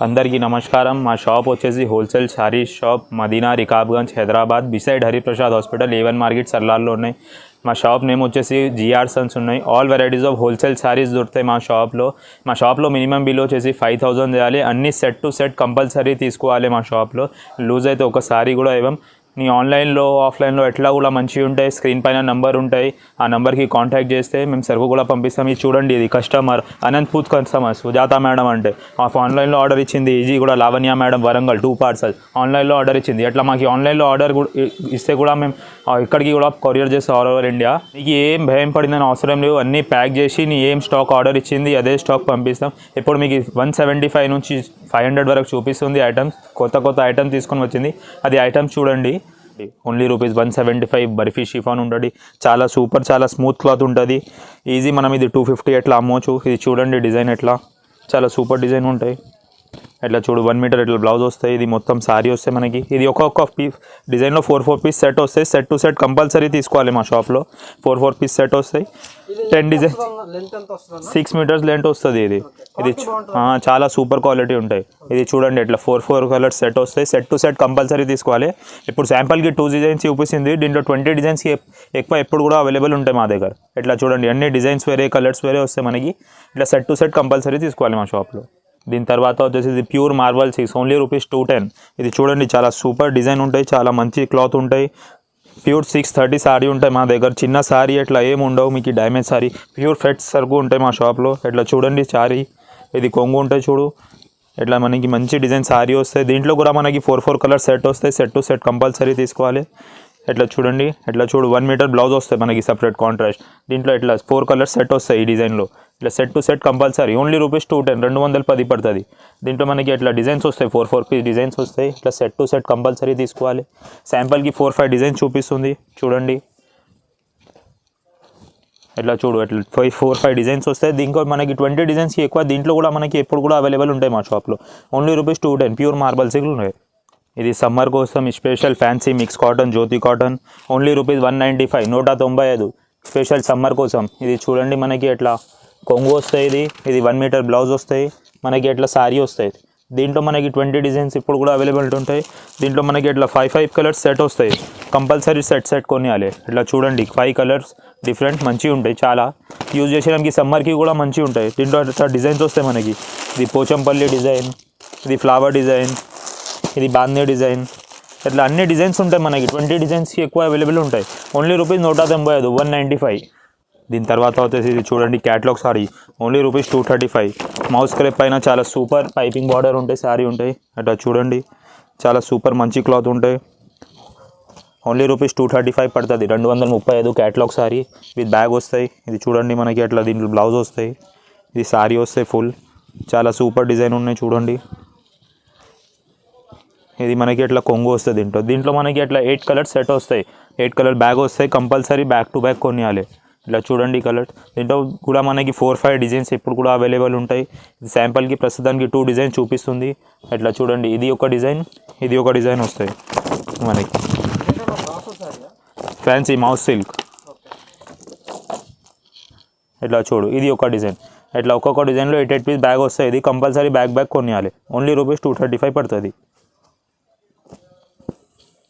అందరికీ నమస్కారం. మా షాప్ వచ్చేసి wholesale sari shop Madina Rikabganj Hyderabad beside Hariprasad hospital A1 market సర్లార్లో ఉన్నాయి. మా షాప్ నేమ్ వచ్చేసి GR సన్స్ ఉన్నాయి. All varieties of wholesale saris దొరుకుతాయి మా షాప్లో మినిమం బిల్ వచ్చేసి 5000 చేయాలి. అన్ని సెట్ టు సెట్ కంపల్సరీ తీసుకోవాలి. మా షాప్లో లూజ్ అయితే ఒక శారీ కూడా ఇవ్వం. నీ ఆన్లైన్లో ఆఫ్లైన్లో ఎట్లా కూడా మంచిగా ఉంటాయి. స్క్రీన్ పైన నంబర్ ఉంటాయి, ఆ నెంబర్కి కాంటాక్ట్ చేస్తే మేము సరుకు కూడా పంపిస్తాం. ఇది చూడండి, ఇది customer Anantapur customer Sujatha madam అంటే ఆన్లైన్లో ఆర్డర్ ఇచ్చింది. ఇది కూడా లావణ్య మేడం వరంగల్ 2 పార్సల్ ఆన్లైన్లో ఆర్డర్ ఇచ్చింది. అట్లా మాకు ఆన్లైన్లో ఆర్డర్ ఇస్తే కూడా మేము ఇక్కడికి కూడా కొరియర్ చేస్తాం ఆల్ ఓవర్ ఇండియా. నీకు ఏం భయం పడిందని అవసరం లేవు. అన్నీ ప్యాక్ చేసి నీ ఏం స్టాక్ ఆర్డర్ ఇచ్చింది అదే స్టాక్ పంపిస్తాం. ఇప్పుడు మీకు 175 నుంచి 500 వరకు చూపిస్తుంది ఐటమ్స్. కొత్త ఐటమ్ తీసుకొని వచ్చింది. అది ఐటమ్స్ చూడండి. ఓన్లీ ₹175 బర్ఫీ షిఫాన్ ఉంటుంది. చాలా సూపర్, చాలా స్మూత్ క్లాత్ ఉంటుంది. ఈజీ మనం ఇది 250 ఎట్లా అమ్మవచ్చు. ఇది చూడండి డిజైన్ ఎట్లా, చాలా సూపర్ డిజైన్ ఉంటాయి. ఎట్లా చూడు 1 మీటర్ ఎట్లా బ్లౌజ్ వస్తాయి. ఇది మొత్తం శారీ వస్తాయి మనకి. ఇది ఒక్కొక్క పీస్ డిజైన్లో 4 పీస్ సెట్ వస్తాయి. సెట్ టు సెట్ కంపల్సరీ తీసుకోవాలి. మా షాప్లో 4 పీస్ సెట్ వస్తాయి. 10 డిజైన్ 6 మీటర్స్ లెంత్ వస్తుంది. ఇది చాలా సూపర్ క్వాలిటీ ఉంటాయి. ఇది చూడండి ఎట్లా 4 కలర్స్ సెట్ వస్తాయి. సెట్ టు సెట్ కంపల్సరీ తీసుకోవాలి. ఇప్పుడు శాంపుల్కి 2 డిజైన్స్ చూపిస్తుంది. దీంట్లో 20 డిజైన్స్కి ఎక్కువ ఎప్పుడు కూడా అవైలబుల్ ఉంటాయి మా దగ్గర. ఇట్లా చూడండి అన్ని డిజైన్స్ వేరే, కలర్స్ వేరే వస్తాయి మనకి. ఇట్లా సెట్ టు సెట్ కంపల్సరీ తీసుకోవాలి మా షాప్లో. దీని తర్వాత వచ్చేసి ఇది ప్యూర్ మార్బల్ సిల్క్స్ ఓన్లీ ₹210. ఇది చూడండి చాలా సూపర్ డిజైన్ ఉంటాయి, చాలా మంచి క్లాత్ ఉంటాయి. ప్యూర్ 630 సారీ ఉంటాయి మా దగ్గర. చిన్న సారీ ఎట్లా ఏమి ఉండవు మీకు. డ్యామేజ్ సారీ ప్యూర్ ఫెట్స్ సరుకు ఉంటాయి మా షాప్లో. ఇట్లా చూడండి సారీ, ఇది కొంగు ఉంటాయి చూడు. ఇట్లా మనకి మంచి డిజైన్ సారీ వస్తాయి. దీంట్లో కూడా మనకి 4 కలర్ సెట్ వస్తాయి. సెట్ టు సెట్ కంపల్సరీ తీసుకోవాలి. ఎట్లా చూడండి, ఎట్లా చూడు 1 మీటర్ బ్లౌజ్ వస్తాయి మనకి సపరేట్ కాంట్రాస్ట్. దీంట్లో ఇట్లా 4 కలర్స్ సెట్ వస్తాయి ఈ డిజైన్లో. ఇట్లా set to set compulsory only ₹210 210 పడుతుంది. దీంట్లో మనకి ఇట్లా డిజైన్స్ వస్తాయి. 4 పీస్ డిజైన్స్ వస్తాయి. ఇట్లా సెట్ టు సెట్ కంపల్సరీ తీసుకోవాలి. శాంపుల్కి 4-5 డిజైన్స్ చూపిస్తుంది చూడండి. ఇట్లా చూడు ఇట్లా 4-5 డిజైన్స్ వస్తాయి. దీంట్లో మనకి 20 డిజైన్స్కి ఎక్కువ. దీంట్లో కూడా మనకి ఎప్పుడు కూడా అవైలబుల్ ఉంటాయి మా షాప్లో. ఓన్లీ ₹210 ప్యూర్ మార్బల్ సిల్క్ ఉన్నాయి. ఇది సమ్మర్ కోసం స్పెషల్ ఫ్యాన్సీ మిక్స్ కాటన్, జ్యోతి కాటన్ ఓన్లీ ₹195 195 స్పెషల్ సమ్మర్ కోసం. ఇది చూడండి మనకి ఎట్లా కొంగు వస్తాయి. ఇది 1 మీటర్ బ్లౌజ్ వస్తాయి మనకి. ఎట్లా శారీ వస్తాయి. దీంట్లో మనకి 20 డిజైన్స్ ఇప్పుడు కూడా అవైలబుల్ ఉంటాయి. దీంట్లో మనకి ఇట్లా 5 కలర్స్ సెట్ వస్తాయి. కంపల్సరీ సెట్ కొనియాలి. ఇట్లా చూడండి 5 కలర్స్ డిఫరెంట్ మంచిగా ఉంటాయి. చాలా యూజ్ చేసేదానికి సమ్మర్కి కూడా మంచిగా ఉంటాయి. దీంట్లో ఇట్లా డిజైన్స్ వస్తాయి మనకి. ఇది పోచంపల్లి డిజైన్, ఇది ఫ్లవర్ డిజైన్, ఇది బాందే డిజైన్. ఇట్లా అన్ని డిజైన్స్ ఉంటాయి మనకి. 20 డిజైన్స్కి ఎక్కువ అవైలబుల్ ఉంటాయి. ఓన్లీ ₹195 195. దీని తర్వాత వచ్చేసి ఇది చూడండి catalogue sorry only ₹235. Moss crepe పైన చాలా సూపర్ పైపింగ్ బార్డర్ ఉంటాయి, శారీ ఉంటాయి. అట్లా చూడండి చాలా సూపర్ మంచి క్లాత్ ఉంటాయి. ఓన్లీ ₹235 పడుతుంది. 235 క్యాటలాగ్ సారీ విత్ బ్యాగ్ వస్తాయి. ఇది చూడండి మనకి అట్లా దీంట్లో బ్లౌజ్ వస్తాయి. ఇది శారీ వస్తాయి ఫుల్. చాలా సూపర్ డిజైన్ ఉన్నాయి చూడండి. ఇది మనకి ఎట్లా కొంగు వస్తుంది. దీంట్లో మనకి అట్లా 8 కలర్స్ సెట్ వస్తాయి. 8 కలర్ బ్యాగ్ వస్తాయి. కంపల్సరీ బ్యాక్ టు బ్యాక్ కొనియాలి. ఇట్లా చూడండి కలర్. దీంట్లో కూడా మనకి 4-5 డిజైన్స్ ఇప్పుడు కూడా అవైలబుల్ ఉంటాయి. శాంపుల్కి ప్రస్తుతానికి 2 డిజైన్ చూపిస్తుంది. ఇట్లా చూడండి ఇది ఒక డిజైన్, ఇది ఒక డిజైన్ వస్తాయి మనకి. Fancy mouse silk. ఇట్లా చూడు ఇది ఒక డిజైన్. ఇట్లా ఒక్కొక్క డిజైన్లో 8 పీస్ బ్యాగ్ వస్తాయి. ఇది కంపల్సరీ బ్యాక్ కొనియాలి. ఓన్లీ ₹235 పడుతుంది.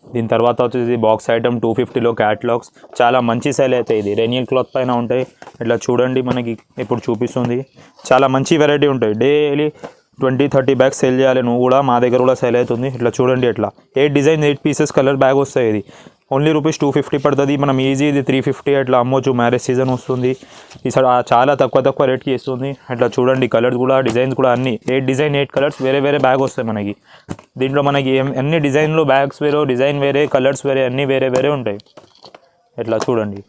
దీని తర్వాత వచ్చేసి బాక్స్ ఐటమ్ 250లో క్యాటలాగ్స్ చాలా మంచి సేల్ అవుతాయి. ఇది రెనియల్ క్లాత్ పైన ఉంటాయి. ఇట్లా చూడండి మనకి ఇప్పుడు చూపిస్తుంది. చాలా మంచి వెరైటీ ఉంటాయి. డైలీ 20-30 బ్యాగ్స్ సేల్ చేయాలి నువ్వు కూడా. మా దగ్గర కూడా సేల్ అవుతుంది. ఇట్లా చూడండి ఎట్లా 8 డిజైన్ 8 పీసెస్ కలర్ బ్యాగ్ వస్తాయి. ఇది ఓన్లీ ₹250 పడుతుంది. మనం ఈజీ ఇది 350 అట్లా అమ్మవచ్చు. మ్యారేజ్ సీజన్ వస్తుంది. ఈసారి చాలా తక్కువ రేట్కి ఇస్తుంది. అట్లా చూడండి కలర్స్ కూడా డిజైన్స్ కూడా అన్ని 8 డిజైన్ 8 కలర్స్ వేరే బ్యాగ్ వస్తాయి మనకి. దీంట్లో మనకి అన్ని డిజైన్లో బ్యాగ్స్ వేరే, డిజైన్ వేరే, కలర్స్ వేరే, అన్నీ వేరే ఉంటాయి. ఇట్లా చూడండి.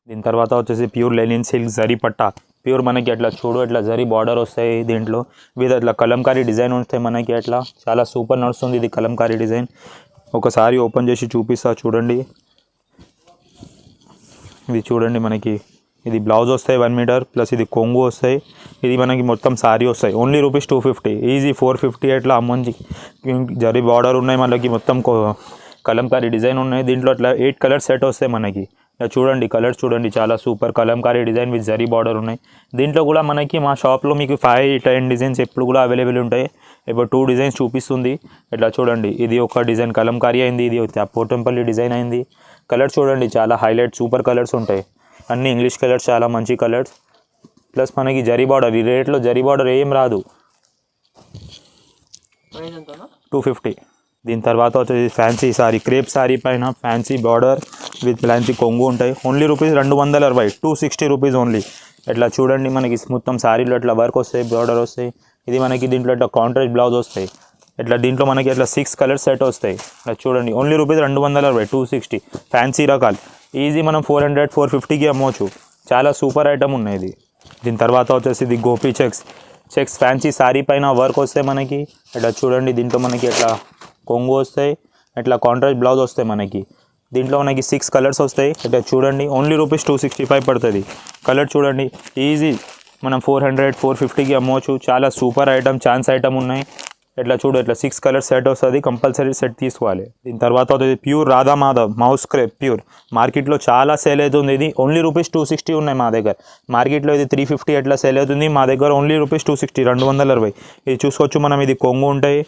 దీని తర్వాత వచ్చేసి ప్యూర్ లెనిన్ సిల్క్ జరీ పట్టా ప్యూర్ మనకి అట్లా చూడు అట్లా జరీ బార్డర్ వస్తాయి. దీంట్లో విత్ అట్లా కలంకారీ డిజైన్ వస్తాయి మనకి. అట్లా చాలా సూపర్ నడుస్తుంది ఇది కలంకారీ డిజైన్. ఒకసారి ఓపెన్ చేసి చూపిస్తా చూడండి. ఇది చూడండి మనకి ఇది బ్లౌజ్ వస్తాయి 1 మీటర్ ప్లస్ ఇది కొంగు వస్తాయి. ఇది మనకి మొత్తం సారీ వస్తాయి. ఓన్లీ ₹250 ఈజీ 450 అట్లా అమ్మొంచి. జరీ బార్డర్ ఉన్నాయి మనకి. మొత్తం కలంకారీ డిజైన్ ఉన్నాయి. దీంట్లో అట్లా 8 కలర్స్ సెట్ వస్తాయి మనకి. చూడండి కలర్స్ చూడండి చాలా super Kalamkari design with zari border ఉన్నాయి. దీంట్లో కూడా మనకి మా షాప్లో మీకు 5-10 డిజైన్స్ ఎప్పుడు కూడా అవైలబుల్ ఉంటాయి. ఇప్పుడు 2 డిజైన్స్ చూపిస్తుంది. ఇట్లా చూడండి, ఇది ఒక డిజైన్ కలంకారీ అయింది, ఇది పోటంపల్లి డిజైన్ అయింది. కలర్ చూడండి చాలా హైలైట్ సూపర్ కలర్స్ ఉంటాయి, అన్ని ఇంగ్లీష్ కలర్స్, చాలా మంచి కలర్స్. ప్లస్ మనకి జరీ బార్డర్, ఈ రేట్లో జరీ బార్డర్ ఏం రాదు. 250. దీని తర్వాత వచ్చేసి ఫ్యాన్సీ సారీ, క్రేప్ సారీ పైన ఫ్యాన్సీ బార్డర్ విత్ ఫ్యాన్సీ కొంగు ఉంటాయి. Only rupees 220, 260 rupees only. ఇట్లా చూడండి మనకి మొత్తం సారీలో ఇట్లా వర్క్ వస్తాయి, బార్డర్ వస్తాయి. ఇది మనకి దీంట్లో ఇట్లా కాంట్రాస్ట్ బ్లౌజ్ వస్తాయి. ఇట్లా దీంట్లో మనకి ఇట్లా 6 కలర్స్ సెట్ వస్తాయి. ఇట్లా చూడండి ఓన్లీ రూపీస్ 220, 260. ఫ్యాన్సీ రకాలు ఈజీ మనం 400, 450కి అమ్మవచ్చు. చాలా సూపర్ ఐటమ్ ఉన్నాయి ఇది. దీని తర్వాత వచ్చేసి ఇది గోపీ చెక్స్ ఫ్యాన్సీ సారీ పైన వర్క్ వస్తాయి మనకి. ఇట్లా చూడండి దీంట్లో మనకి ఇట్లా కొంగు వస్తాయి, ఇట్లా కాంట్రాస్ట్ బ్లౌజ్ వస్తాయి మనకి. దీంట్లో మనకి 6 కలర్స్ వస్తాయి. ఇట్లా చూడండి ఓన్లీ రూపీస్ 265 పడుతుంది. కలర్ చూడండి ఈజీ మనం 400, 450కి అమ్మవచ్చు. చాలా సూపర్ ఐటమ్, ఛాన్స్ ఐటమ్ ఉన్నాయి. ఇట్లా చూడు, ఇట్లా 6 కలర్స్ సెట్ వస్తుంది, కంపల్సరీ సెట్ తీసుకోవాలి. దీని తర్వాత వచ్చేది pure Radha Madhav moss crepe pure. మార్కెట్లో చాలా సేల్ అవుతుంది. ఇది ఓన్లీ రూపీస్ 260 ఉన్నాయి మా దగ్గర. మార్కెట్లో ఇది 350 అట్లా సేల్ అవుతుంది, మా దగ్గర ఓన్లీ రూపీస్ 260, 220. ఇది చూసుకోవచ్చు మనం. ఇది కొంగు ఉంటాయి,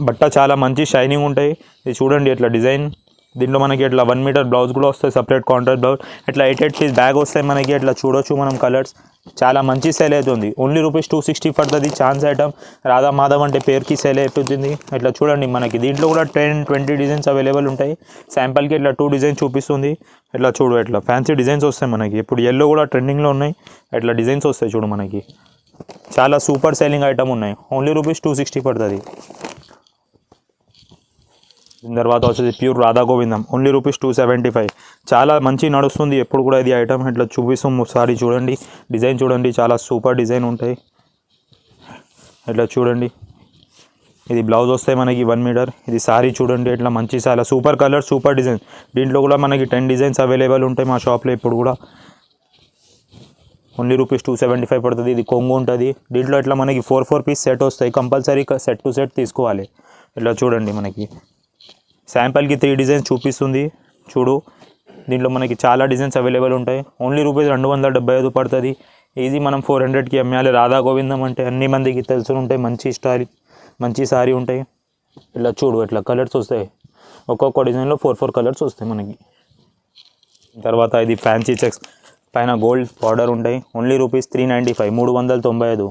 బట్ట చాలా మంచి షైనింగ్ ఉంటాయి. ఇది చూడండి ఇట్లా డిజైన్. దీంట్లో మనకి ఇట్లా 1 మీటర్ బ్లౌజ్ కూడా వస్తాయి, సపరేట్ కాంట్రాస్ట్ బ్లౌజ్. ఇట్లా 8 పీస్ బ్యాగ్ వస్తాయి మనకి. ఇట్లా చూడొచ్చు మనం కలర్స్. చాలా మంచి సేల్ అవుతుంది. ఓన్లీ రూపీస్ 260 పడుతుంది. ఛాన్స్ ఐటమ్, రాధా మాధవ్ అంటే పేరుకి సేల్ అయిపోతుంది. ఇట్లా చూడండి మనకి దీంట్లో కూడా 10, 20 డిజైన్స్ అవైలబుల్ ఉంటాయి. శాంపుల్కి ఇట్లా 2 డిజైన్స్ చూపిస్తుంది. ఇట్లా చూడు, ఇట్లా ఫ్యాన్సీ డిజైన్స్ వస్తాయి మనకి. ఇప్పుడు ఎల్లో కూడా ట్రెండింగ్లో ఉన్నాయి. ఇట్లా డిజైన్స్ వస్తాయి చూడు మనకి. చాలా సూపర్ సేలింగ్ ఐటమ్ ఉన్నాయి. ఓన్లీ రూపీస్ 260 పడుతుంది. దీని తర్వాత వచ్చేసి ప్యూర్ రాధా గోవిందం ఓన్లీ రూపీస్ 275. చాలా మంచి నడుస్తుంది ఎప్పుడు కూడా ఇది ఐటమ్. ఇట్లా చూపిస్తాం ఒకసారి చూడండి. డిజైన్ చూడండి, చాలా సూపర్ డిజైన్ ఉంటాయి. ఇట్లా చూడండి, ఇది బ్లౌజ్ వస్తాయి మనకి 1 మీటర్. ఇది సారీ చూడండి, ఇట్లా మంచి చాలా సూపర్ కలర్, సూపర్ డిజైన్. దీంట్లో కూడా మనకి 10 డిజైన్స్ అవైలబుల్ ఉంటాయి మా షాప్లో ఇప్పుడు కూడా. ఓన్లీ రూపీస్ 275 పడుతుంది. ఇది కొంగు ఉంటుంది. దీంట్లో ఇట్లా మనకి 4 పీస్ సెట్ వస్తాయి, కంపల్సరీ సెట్ టు సెట్ తీసుకోవాలి. ఇట్లా చూడండి మనకి శాంపుల్కి 3 డిజైన్స్ చూపిస్తుంది చూడు. దీంట్లో మనకి చాలా డిజైన్స్ అవైలబుల్ ఉంటాయి. ఓన్లీ రూపీస్ 275 పడుతుంది. ఈజీ మనం 400కి అమ్మాలి. రాధా గోవిందం అంటే అన్ని మందికి తెలిసి ఉంటాయి. మంచి స్టైల్, మంచి సారీ ఉంటాయి. ఇట్లా చూడు, ఇట్లా కలర్స్ వస్తాయి. ఒక్కొక్క డిజైన్లో 4 కలర్స్ వస్తాయి మనకి. తర్వాత ఇది ఫ్యాన్సీ చెక్స్ పైన గోల్డ్ బార్డర్ ఉంటాయి. Only rupees 395, 395.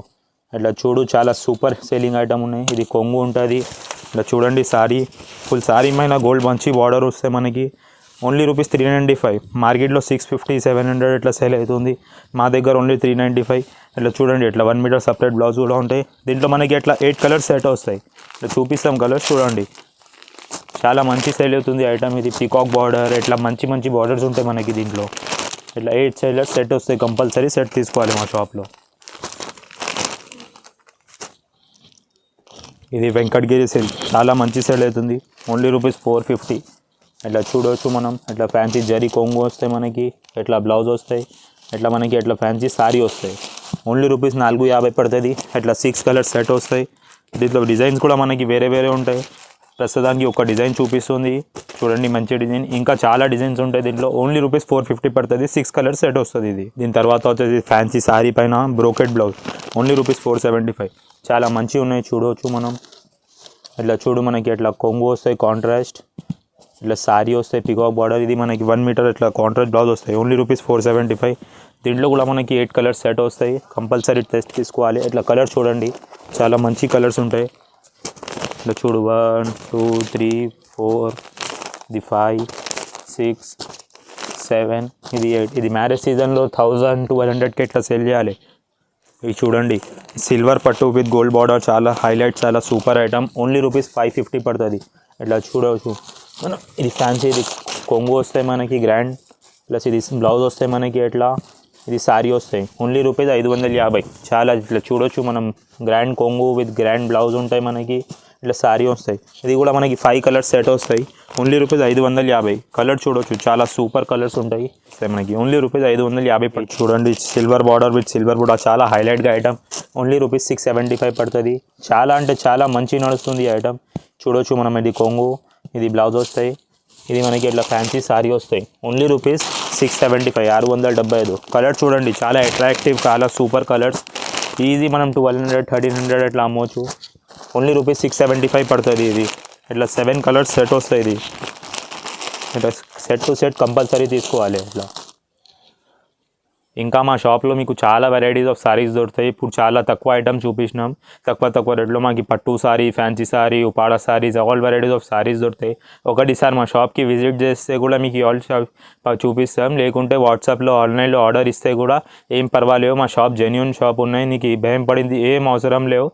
ఇట్లా చూడు, చాలా సూపర్ సేలింగ్ ఐటమ్ ఉన్నాయి. ఇది కొంగు ఉంటుంది. ఇట్లా చూడండి సారీ, ఫుల్ సారీ పైన గోల్డ్ మంచి బార్డర్ వస్తాయి మనకి. Only rupees 395. మార్కెట్లో 650, 700 ఇట్లా సేల్ అవుతుంది. మా దగ్గర ఓన్లీ 395. ఇట్లా చూడండి, ఇట్లా 1 మీటర్ సపరేట్ బ్లౌజ్ కూడా ఉంటాయి. దీంట్లో మనకి ఇట్లా 8 కలర్స్ సెట్ వస్తాయి. ఇట్లా చూపిస్తాం కలర్స్ చూడండి. చాలా మంచి సేల్ అవుతుంది ఐటమ్ ఇది. పీకాక్ బార్డర్, ఇట్లా మంచి మంచి బార్డర్స్ ఉంటాయి మనకి దీంట్లో. ఇట్లా 8 కలర్స్ సెట్ వస్తాయి, కంపల్సరీ సెట్ తీసుకోవాలి మా షాప్లో. ఇది వెంకటగిరి సిల్క్, చాలా మంచి సేల్ అవుతుంది. Only rupees 450. ఇట్లా చూడవచ్చు మనం. ఇట్లా ఫ్యాన్సీ జరీ కొంగు వస్తాయి మనకి. ఇట్లా బ్లౌజ్ వస్తాయి. ఇట్లా మనకి ఇట్లా ఫ్యాన్సీ సారీ వస్తాయి. ఓన్లీ రూపీస్ 450 పడుతుంది. ఇట్లా 6 కలర్స్ సెట్ వస్తాయి. దీంట్లో డిజైన్స్ కూడా మనకి వేరే వేరే ఉంటాయి. ప్రస్తుతానికి ఒక డిజైన్ చూపిస్తుంది చూడండి, మంచి డిజైన్. ఇంకా చాలా డిజైన్స్ ఉంటాయి దీంట్లో. ఓన్లీ రూపీస్ 450 పడుతుంది. 6 కలర్స్ సెట్ వస్తుంది ఇది. దీని తర్వాత వచ్చేసి ఫ్యాన్సీ సారీ పైన బ్రోకెట్ బ్లౌజ్. Only rupees 475. చాలా మంచిగా ఉన్నాయి చూడవచ్చు మనం. ఇట్లా చూడు, మనకి ఇట్లా కొంగు వస్తాయి కాంట్రాస్ట్. ఇట్లా సారీ వస్తాయి పికాక్ బార్డర్. ఇది మనకి 1 మీటర్ ఇట్లా కాంట్రాస్ట్ బ్లౌజ్ వస్తాయి. Only rupees 475. దీంట్లో కూడా మనకి 8 కలర్స్ సెట్ వస్తాయి, కంపల్సరీ టెస్ట్ తీసుకోవాలి. ఇట్లా కలర్స్ చూడండి, చాలా మంచి కలర్స్ ఉంటాయి. ఇట్లా చూడు 1, 2, 3, 4, ఇది 5, 6, 7, ఇది 8. ఇది మ్యారేజ్ సీజన్లో 1200కి ఇట్లా సేల్ చేయాలి. ఇది చూడండి, సిల్వర్ పట్టు విత్ గోల్డ్ బార్డర్, చాలా హైలైట్, చాలా సూపర్ ఐటమ్. ఓన్లీ రూపీస్ 550 పడుతుంది. ఇట్లా చూడవచ్చు మనం. ఇది ఫ్యాన్సీ, ఇది కొంగు వస్తాయి మనకి గ్రాండ్. ప్లస్ ఇది బ్లౌజ్ వస్తాయి మనకి. ఇట్లా ఇది సారీ వస్తాయి. Only rupees 550. చాలా ఇట్లా చూడొచ్చు మనం. గ్రాండ్ కొంగు విత్ గ్రాండ్ బ్లౌజ్ ఉంటాయి మనకి. ఇట్లా సారీ వస్తాయి. ఇది కూడా మనకి 5 కలర్స్ సెట్ వస్తాయి. Only rupees 550. కలర్ చూడొచ్చు, చాలా సూపర్ కలర్స్ ఉంటాయి మనకి. ఓన్లీ రూపీస్ 550 చూడండి. సిల్వర్ బార్డర్ విత్ సిల్వర్ కూడా చాలా హైలైట్గా ఐటమ్. ఓన్లీ రూపీస్ 675 పడుతుంది. చాలా అంటే చాలా మంచి నడుస్తుంది ఈ ఐటమ్. చూడొచ్చు మనం. ఇది కొంగు, ఇది బ్లౌజ్ వస్తాయి. ఇది మనకి ఇట్లా ఫ్యాన్సీ సారీ వస్తాయి. Only rupees 675, 675. కలర్ చూడండి, చాలా అట్రాక్టివ్, చాలా సూపర్ కలర్స్. ఈజీ మనం 1200, 1300 అట్లా అమ్మవచ్చు. ఓన్లీ ₹675 పడుతుంది ఇది. ఇట్లా 7 కలర్స్ సెట్ వస్తాయి. ఇది ఇట్లా సెట్ టు సెట్ కంపల్సరీ తీసుకోవాలి ఇట్లా. ఇంకా మా షాప్లో మీకు చాలా వెరైటీస్ ఆఫ్ సారీస్ దొరుకుతాయి. ఇప్పుడు చాలా తక్కువ ఐటమ్ చూపించినాం, తక్కువ రేట్లో మాకు పట్టు sorry, fancy sorry, Uppada saris, all varieties of saris దొరుకుతాయి. ఒకటిసారి మా షాప్కి విజిట్ చేస్తే కూడా మీకు ఆల్ చూపిస్తాం. లేకుంటే వాట్సాప్లో ఆన్లైన్లో ఆర్డర్ ఇస్తే కూడా ఏం పర్వాలేదు. మా షాప్ జెన్యూన్ షాప్ ఉన్నాయి, నీకు భయం పడింది ఏం అవసరం లేవు.